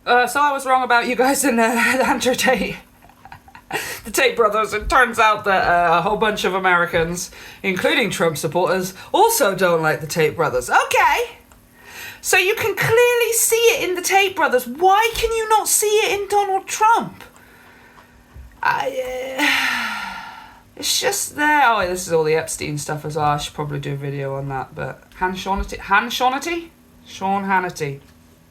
So I was wrong about you guys and Andrew Tate. The Tate Brothers. It turns out that a whole bunch of Americans, including Trump supporters, also don't like the Tate Brothers. Okay. So you can clearly see it in the Tate Brothers. Why can you not see it in Donald Trump? It's just there. Oh, this is all the Epstein stuff as well. I should probably do a video on that. But Sean Hannity.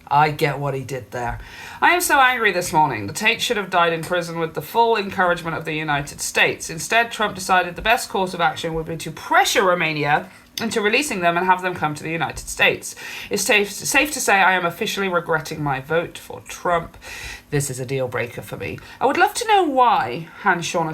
I get what he did there. I am so angry this morning. The Tate should have died in prison with the full encouragement of the United States. Instead, Trump decided the best course of action would be to pressure Romania into releasing them and have them come to the United States. It's safe to say I am officially regretting my vote for Trump. This is a deal breaker for me. I would love to know why Sean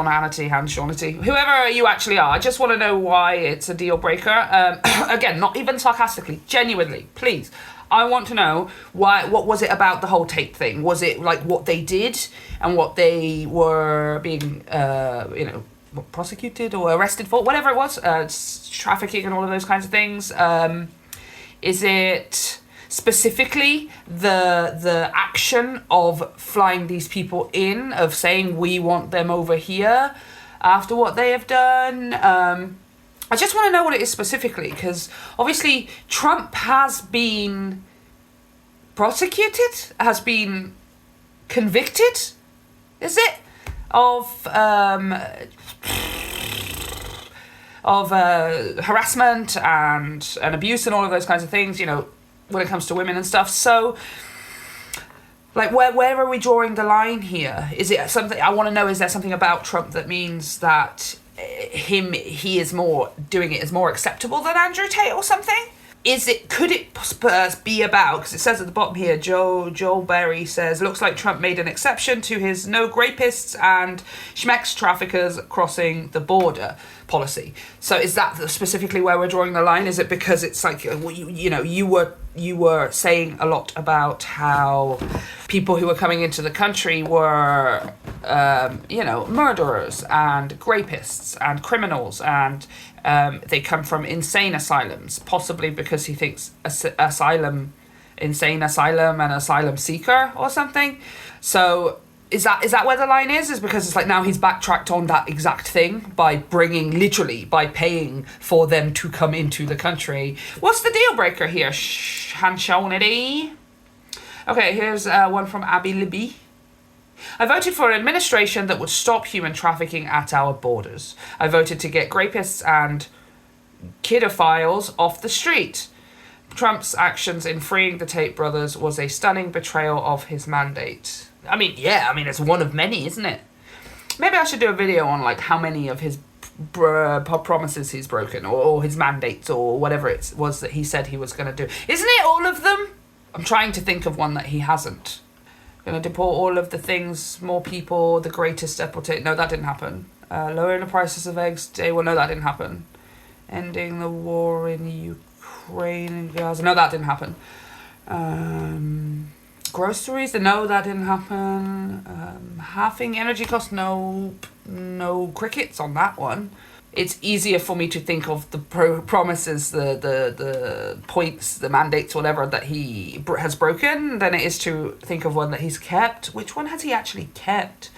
Hannity, whoever you actually are, I just want to know why it's a deal breaker. Again, not even sarcastically, genuinely, please. I want to know why. What was it about the whole Tate thing? Was it like what they did and what they were being, prosecuted or arrested for? Whatever it was, trafficking and all of those kinds of things. Is it specifically the action of flying these people in, of saying we want them over here after what they have done? I just want to know what it is specifically, because obviously Trump has been prosecuted, has been convicted, is it, of harassment and abuse and all of those kinds of things, when it comes to women and stuff. So, like, where are we drawing the line here? Is it something, I want to know, is there something about Trump that means that he is more, doing it is more acceptable than Andrew Tate or something? Could it be about, because it says at the bottom here, Joel Berry says, looks like Trump made an exception to his no rapists and schmex traffickers crossing the border policy. So is that specifically where we're drawing the line? Is it because it's like, you were saying a lot about how people who were coming into the country were, murderers and rapists and criminals, and they come from insane asylums, possibly because he thinks insane asylum and asylum seeker or something. So is that where the line is? Is because it's like now he's backtracked on that exact thing by by paying for them to come into the country. What's the deal breaker here? Hanshonity. Okay, here's one from Abby Libby. I voted for an administration that would stop human trafficking at our borders. I voted to get rapists and kidophiles off the street. Trump's actions in freeing the Tate brothers was a stunning betrayal of his mandate. It's one of many, isn't it? Maybe I should do a video on like how many of his promises he's broken, or his mandates, or whatever it was that he said he was going to do. Isn't it all of them? I'm trying to think of one that he hasn't. Going to deport all of the things, more people, the greatest deportation. No, that didn't happen. Lowering the prices of eggs today. Well, no, that didn't happen. Ending the war in Ukraine and Gaza. No, that didn't happen. Groceries. No, that didn't happen. Halving energy costs. No crickets on that one. It's easier for me to think of the promises, the points, the mandates, whatever, that he has broken than it is to think of one that he's kept. Which one has he actually kept?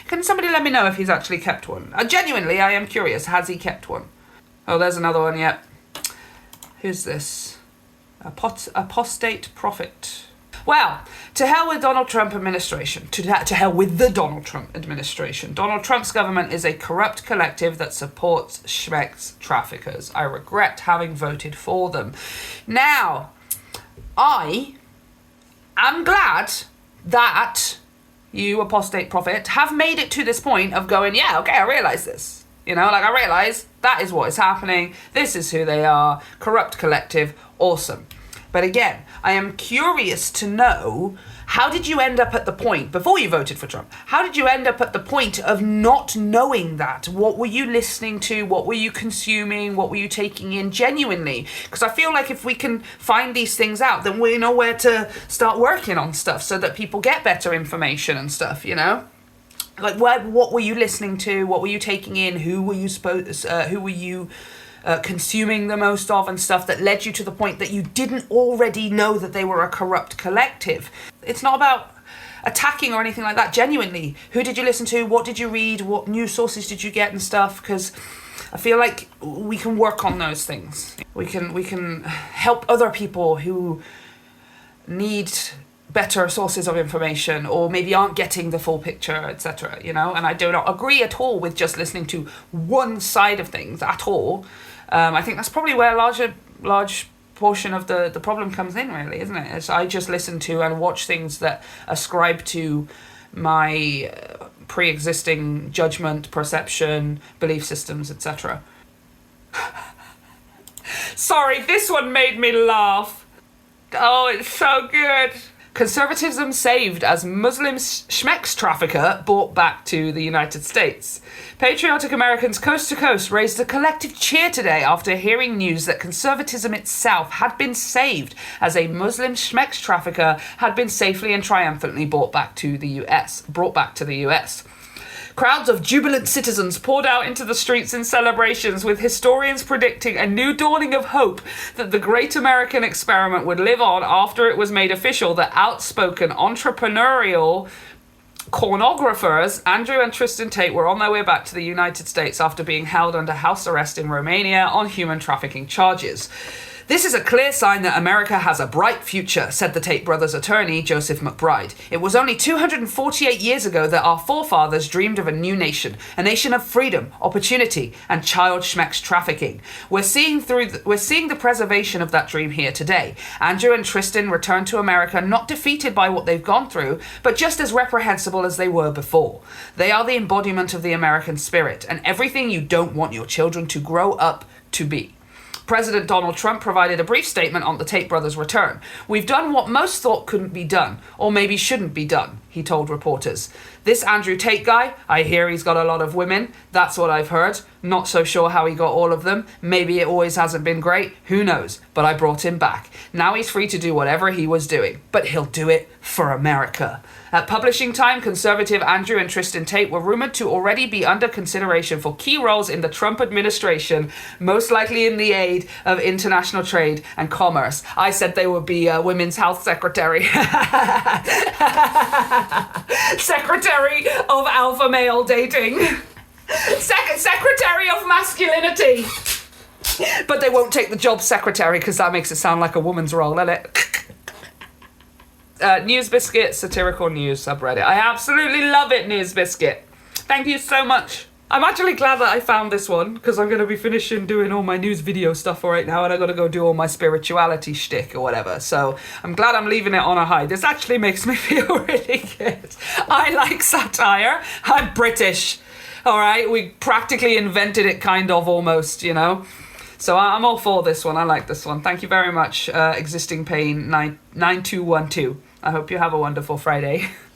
Can somebody let me know if he's actually kept one? Genuinely, I am curious. Has he kept one? Oh, there's another one, yep. Who's this? Apostate prophet. Well, to hell with Donald Trump administration. To hell with the Donald Trump administration. Donald Trump's government is a corrupt collective that supports schmex traffickers. I regret having voted for them. Now, I am glad that you, apostate prophet, have made it to this point of going, yeah, okay, I realise this. I realise that is what is happening. This is who they are. Corrupt collective. Awesome. But again, I am curious to know, how did you end up at the point, before you voted for Trump, how did you end up at the point of not knowing that? What were you listening to? What were you consuming? What were you taking in genuinely? Because I feel like if we can find these things out, then we know where to start working on stuff so that people get better information and stuff, Like, what were you listening to? What were you taking in? Who were you consuming the most of and stuff that led you to the point that you didn't already know that they were a corrupt collective. It's not about attacking or anything like that. Genuinely, who did you listen to? What did you read? What news sources did you get and stuff? Because I feel like we can work on those things. We can help other people who need better sources of information or maybe aren't getting the full picture, etc. And I do not agree at all with just listening to one side of things at all. I think that's probably where a large portion of the problem comes in, really, isn't it? As I just listen to and watch things that ascribe to my pre-existing judgment, perception, belief systems, etc. Sorry, this one made me laugh. Oh, it's so good. Conservatism saved as Muslim schmex trafficker brought back to the United States. Patriotic Americans coast to coast raised a collective cheer today after hearing news that conservatism itself had been saved as a Muslim schmex trafficker had been safely and triumphantly brought back to the US. Crowds of jubilant citizens poured out into the streets in celebrations, with historians predicting a new dawning of hope that the great American experiment would live on after it was made official that outspoken entrepreneurial pornographers Andrew and Tristan Tate were on their way back to the United States after being held under house arrest in Romania on human trafficking charges. This is a clear sign that America has a bright future, said the Tate Brothers' attorney, Joseph McBride. It was only 248 years ago that our forefathers dreamed of a new nation, a nation of freedom, opportunity, and child schmex trafficking. We're seeing the preservation of that dream here today. Andrew and Tristan returned to America not defeated by what they've gone through, but just as reprehensible as they were before. They are the embodiment of the American spirit, and everything you don't want your children to grow up to be. President Donald Trump provided a brief statement on the Tate brothers' return. We've done what most thought couldn't be done, or maybe shouldn't be done, he told reporters. This Andrew Tate guy, I hear he's got a lot of women. That's what I've heard. Not so sure how he got all of them. Maybe it always hasn't been great. Who knows? But I brought him back. Now he's free to do whatever he was doing. But he'll do it for America. At publishing time, conservative Andrew and Tristan Tate were rumored to already be under consideration for key roles in the Trump administration, most likely in the aid of international trade and commerce. I said they would be women's health secretary. Secretary of alpha male dating. Secretary of masculinity. But they won't take the job secretary because that makes it sound like a woman's role, doesn't it? News Biscuit, satirical news subreddit. I absolutely love it, News Biscuit. Thank you so much. I'm actually glad that I found this one, because I'm going to be finishing doing all my news video stuff right now, and I got to go do all my spirituality shtick or whatever. So I'm glad I'm leaving it on a high. This actually makes me feel really good. I like satire. I'm British. All right, we practically invented it, kind of, almost, So I'm all for this one. I like this one. Thank you very much, Existing Pain 9212. I hope you have a wonderful Friday.